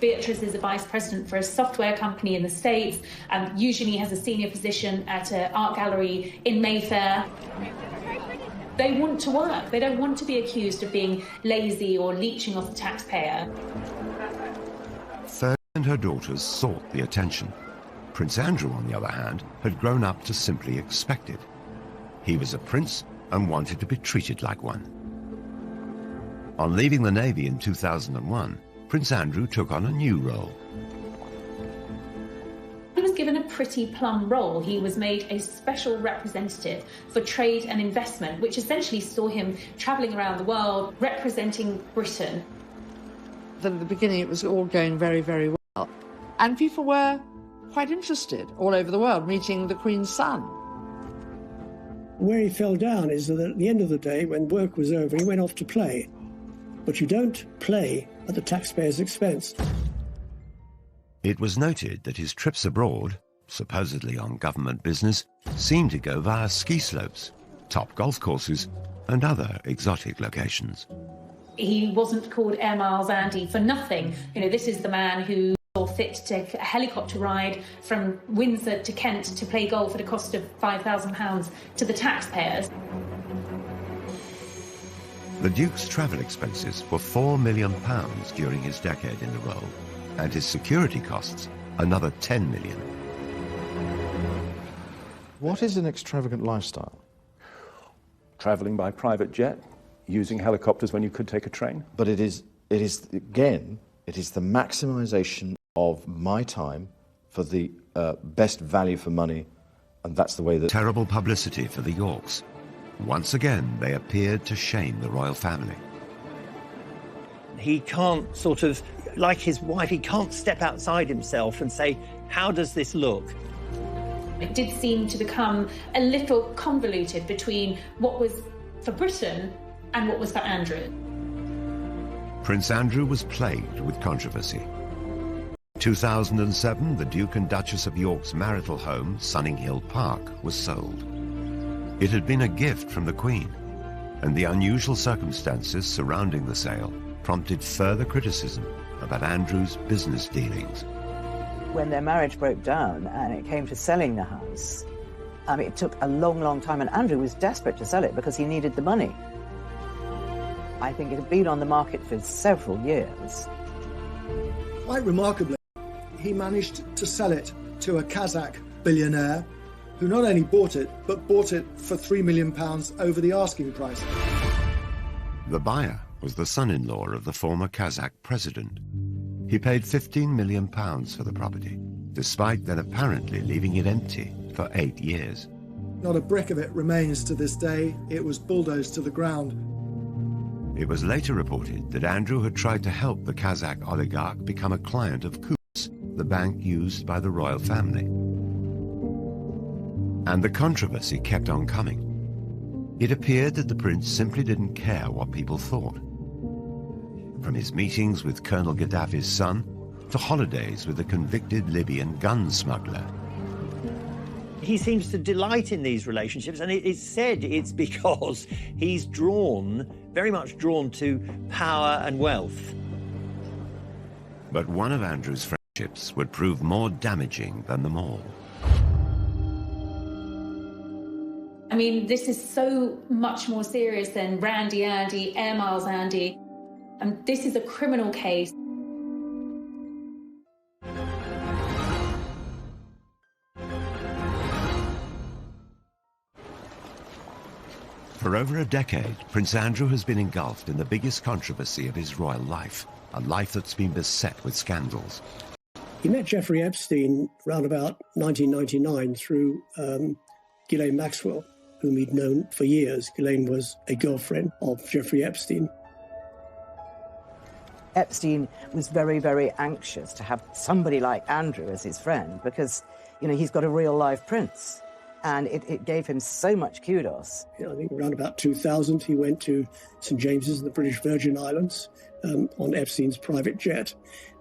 Beatrice is a vice president for a software company in the States and usually has a senior position at an art gallery in Mayfair. They want to work. They don't want to be accused of being lazy or leeching off the taxpayer. Fergie and her daughters sought the attention. Prince Andrew, on the other hand, had grown up to simply expect it. He was a prince and wanted to be treated like one. On leaving the Navy in 2001, Prince Andrew took on a new role. He was given a pretty plum role. He was made a special representative for trade and investment, which essentially saw him travelling around the world representing Britain. At the beginning, it was all going very, very well. And people were quite interested all over the world, meeting the Queen's son. Where he fell down is that at the end of the day, when work was over, he went off to play. But you don't play at the taxpayer's expense. It was noted that his trips abroad, supposedly on government business, seemed to go via ski slopes, top golf courses, and other exotic locations. He wasn't called Air Miles Andy for nothing. You know, this is the man who saw fit to take a helicopter ride from Windsor to Kent to play golf at a cost of £5,000 to the taxpayers. The Duke's travel expenses were £4 million during his decade in the role, and his security costs another £10 million. What is an extravagant lifestyle? Travelling by private jet, using helicopters when you could take a train. But it is again, it is the maximisation of my time for the best value for money, and that's the way that... Terrible publicity for the Yorks. Once again, they appeared to shame the royal family. He can't sort of, like his wife, he can't step outside himself and say, how does this look? It did seem to become a little convoluted between what was for Britain and what was for Andrew. Prince Andrew was plagued with controversy. 2007, the Duke and Duchess of York's marital home, Sunninghill Park, was sold. It had been a gift from the Queen, and the unusual circumstances surrounding the sale prompted further criticism about Andrew's business dealings. When their marriage broke down and it came to selling the house, it took a long, long time, and Andrew was desperate to sell it because he needed the money. I think it had been on the market for several years. Quite remarkably, he managed to sell it to a Kazakh billionaire who not only bought it, but bought it for £3 million over the asking price. The buyer was the son-in-law of the former Kazakh president. He paid £15 million for the property, despite then apparently leaving it empty for 8 years. Not a brick of it remains to this day. It was bulldozed to the ground. It was later reported that Andrew had tried to help the Kazakh oligarch become a client of Coutts, the bank used by the royal family. And the controversy kept on coming. It appeared that the prince simply didn't care what people thought. From his meetings with Colonel Gaddafi's son to holidays with a convicted Libyan gun smuggler. He seems to delight in these relationships, and it's said it's because he's very much drawn to power and wealth. But one of Andrew's friendships would prove more damaging than them all. I mean, this is so much more serious than Randy Andy, Air Miles Andy. And this is a criminal case. For over a decade, Prince Andrew has been engulfed in the biggest controversy of his royal life, a life that's been beset with scandals. He met Jeffrey Epstein around about 1999 through Ghislaine Maxwell, whom he'd known for years. Ghislaine was a girlfriend of Jeffrey Epstein. Epstein was very, very anxious to have somebody like Andrew as his friend because, you know, he's got a real-life prince. And it gave him so much kudos. I think around about 2000, he went to St. James's in the British Virgin Islands on Epstein's private jet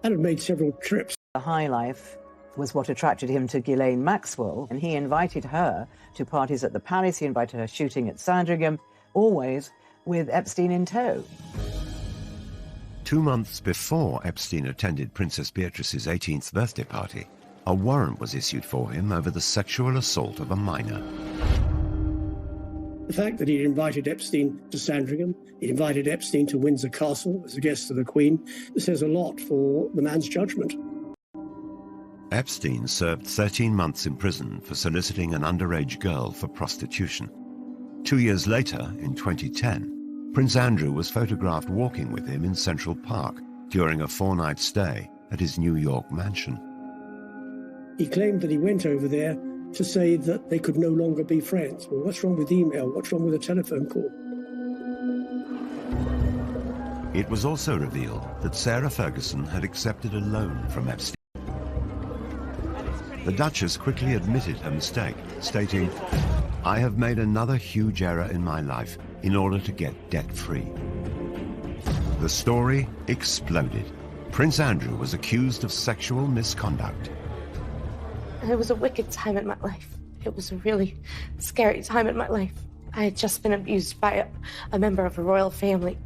and had made several trips. The high life was what attracted him to Ghislaine Maxwell, and he invited her to parties at the Palace. He invited her shooting at Sandringham, always with Epstein in tow. 2 months before Epstein attended Princess Beatrice's 18th birthday party, a warrant was issued for him over the sexual assault of a minor. The fact that he'd invited Epstein to Sandringham, he invited Epstein to Windsor Castle as a guest of the Queen, says a lot for the man's judgment. Epstein served 13 months in prison for soliciting an underage girl for prostitution. 2 years later, in 2010, Prince Andrew was photographed walking with him in Central Park during a 4-night stay at his New York mansion. He claimed that he went over there to say that they could no longer be friends. Well, what's wrong with email? What's wrong with a telephone call? It was also revealed that Sarah Ferguson had accepted a loan from Epstein. The Duchess quickly admitted her mistake, stating, "I have made another huge error in my life in order to get debt-free." The story exploded. Prince Andrew was accused of sexual misconduct. It was a wicked time in my life. It was a really scary time in my life. I had just been abused by a member of a royal family.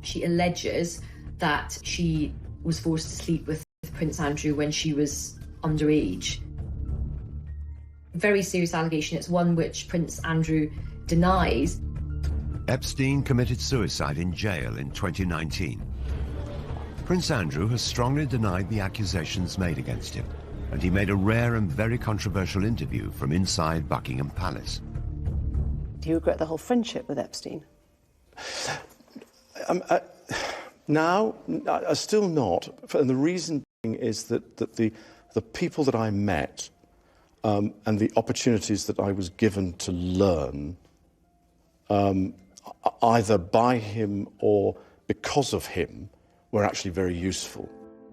She alleges that she was forced to sleep with Prince Andrew when she was underage. Very serious allegation. It's one which Prince Andrew denies. Epstein committed suicide in jail in 2019. Prince Andrew has strongly denied the accusations made against him, and he made a rare and very controversial interview from inside Buckingham Palace. Do you regret the whole friendship with Epstein? Now, still not. And the reason being is that the people that I met and the opportunities that I was given to learn, either by him or because of him, were actually very useful.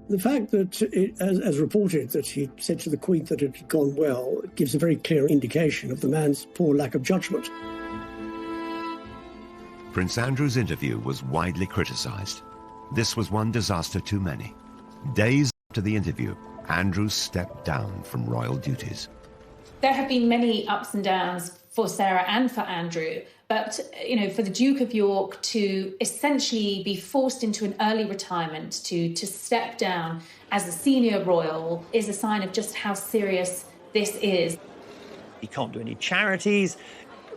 The fact that, as reported, that he said to the Queen that it had gone well gives a very clear indication of the man's poor lack of judgment. Prince Andrew's interview was widely criticised. This was one disaster too many. Days after the interview, Andrew stepped down from royal duties. There have been many ups and downs for Sarah and for Andrew, but, for the Duke of York to essentially be forced into an early retirement, to step down as a senior royal, is a sign of just how serious this is. He can't do any charities.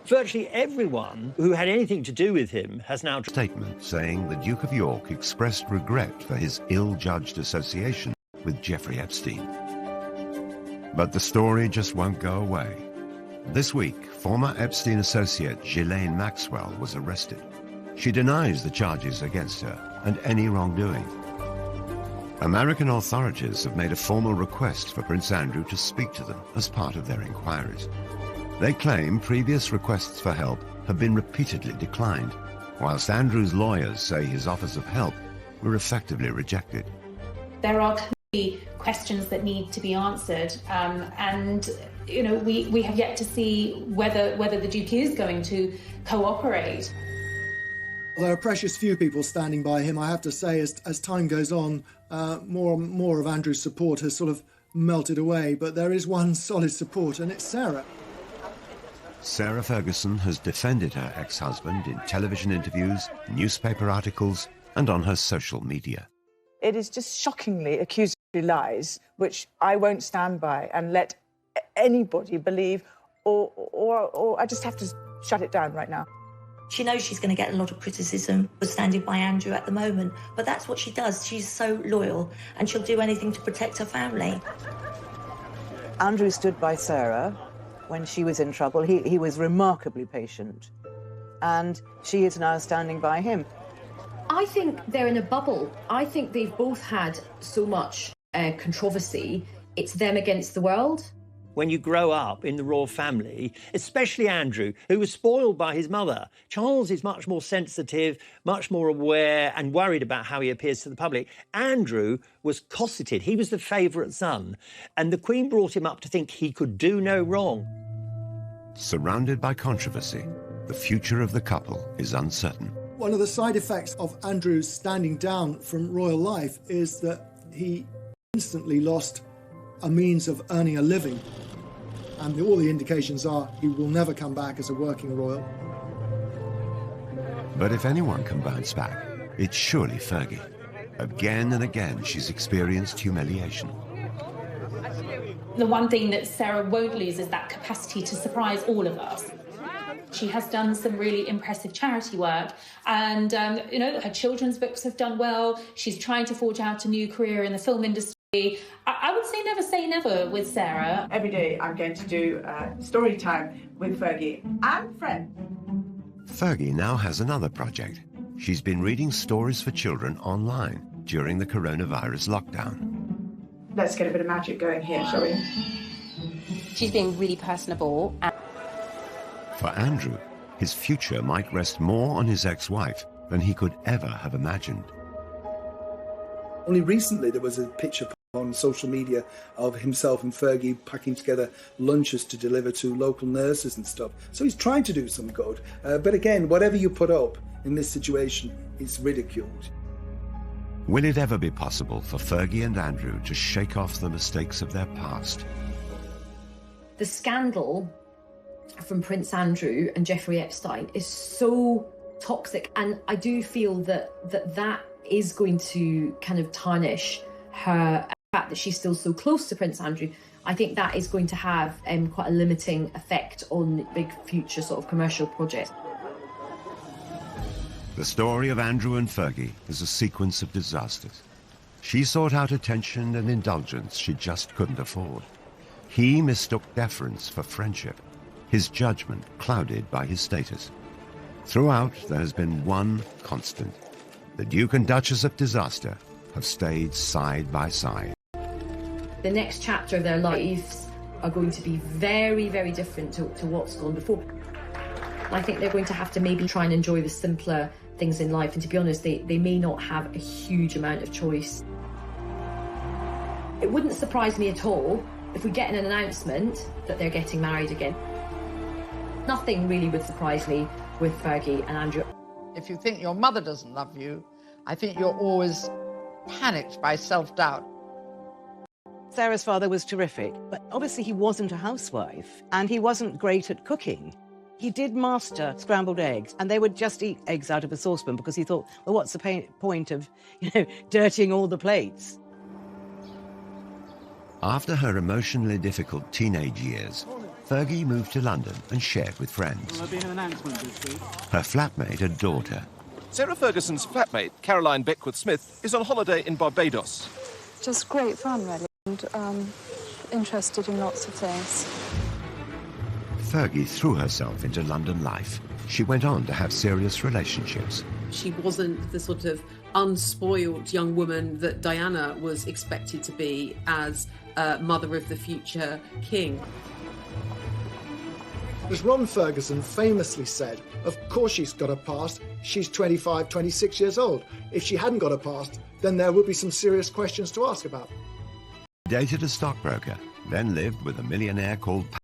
Virtually everyone who had anything to do with him has now... Statement saying the Duke of York expressed regret for his ill-judged association with Jeffrey Epstein. But the story just won't go away. This week, former Epstein associate Ghislaine Maxwell was arrested. She denies the charges against her and any wrongdoing. American authorities have made a formal request for Prince Andrew to speak to them as part of their inquiries. They claim previous requests for help have been repeatedly declined, whilst Andrew's lawyers say his offers of help were effectively rejected. There are clearly questions that need to be answered, and we have yet to see whether the Duke is going to cooperate. There are precious few people standing by him, I have to say. As time goes on, more and more of Andrew's support has sort of melted away, but there is one solid support, and it's Sarah. Sarah Ferguson has defended her ex-husband in television interviews, newspaper articles, and on her social media. It is just shockingly accusatory lies, which I won't stand by and let anybody believe, or I just have to shut it down right now. She knows she's going to get a lot of criticism for standing by Andrew at the moment, but that's what she does. She's so loyal, and she'll do anything to protect her family. Andrew stood by Sarah when she was in trouble. He was remarkably patient, and she is now standing by him. I think they're in a bubble. I think they've both had so much controversy. It's them against the world. When you grow up in the royal family, especially Andrew, who was spoiled by his mother, Charles is much more sensitive, much more aware and worried about how he appears to the public. Andrew was cosseted. He was the favourite son, and the Queen brought him up to think he could do no wrong. Surrounded by controversy, the future of the couple is uncertain. One of the side effects of Andrew's standing down from royal life is that he instantly lost a means of earning a living. And all the indications are he will never come back as a working royal. But if anyone can bounce back, it's surely Fergie. Again and again, she's experienced humiliation. The one thing that Sarah won't lose is that capacity to surprise all of us. She has done some really impressive charity work, and her children's books have done well. She's trying to forge out a new career in the film industry. I would say never with Sarah. Every day I'm going to do story time with Fergie and friend. Fergie now has another project. She's been reading stories for children online during the coronavirus lockdown. Let's get a bit of magic going here, shall we? She's being really personable. For Andrew, his future might rest more on his ex-wife than he could ever have imagined. Only recently there was a picture on social media of himself and Fergie packing together lunches to deliver to local nurses and stuff. So he's trying to do some good. But again, whatever you put up in this situation is ridiculed. Will it ever be possible for Fergie and Andrew to shake off the mistakes of their past? The scandal from Prince Andrew and Jeffrey Epstein is so toxic, and I do feel that is going to kind of tarnish her. The fact that she's still so close to Prince Andrew, I think that is going to have quite a limiting effect on big future sort of commercial projects. The story of Andrew and Fergie is a sequence of disasters. She sought out attention and indulgence she just couldn't afford. He mistook deference for friendship, his judgment clouded by his status. Throughout, there has been one constant. The Duke and Duchess of disaster have stayed side by side. The next chapter of their lives are going to be very, very different to what's gone before. I think they're going to have to maybe try and enjoy the simpler things in life, and to be honest, they may not have a huge amount of choice. It wouldn't surprise me at all if we get an announcement that they're getting married again. Nothing really would surprise me with Fergie and Andrew. If you think your mother doesn't love you, I think you're always panicked by self-doubt. Sarah's father was terrific, but obviously he wasn't a housewife, and he wasn't great at cooking. He did master scrambled eggs, and they would just eat eggs out of a saucepan because he thought, well, what's the point of, dirtying all the plates? After her emotionally difficult teenage years, Fergie moved to London and shared with friends. Her flatmate adored her. Sarah Ferguson's flatmate, Caroline Beckworth-Smith, is on holiday in Barbados. Just great fun, really, and interested in lots of things. Fergie threw herself into London life. She went on to have serious relationships. She wasn't the sort of unspoiled young woman that Diana was expected to be as mother of the future king. As Ron Ferguson famously said, of course she's got a past. She's 25, 26 years old. If she hadn't got a past, then there would be some serious questions to ask about. Dated a stockbroker, then lived with a millionaire called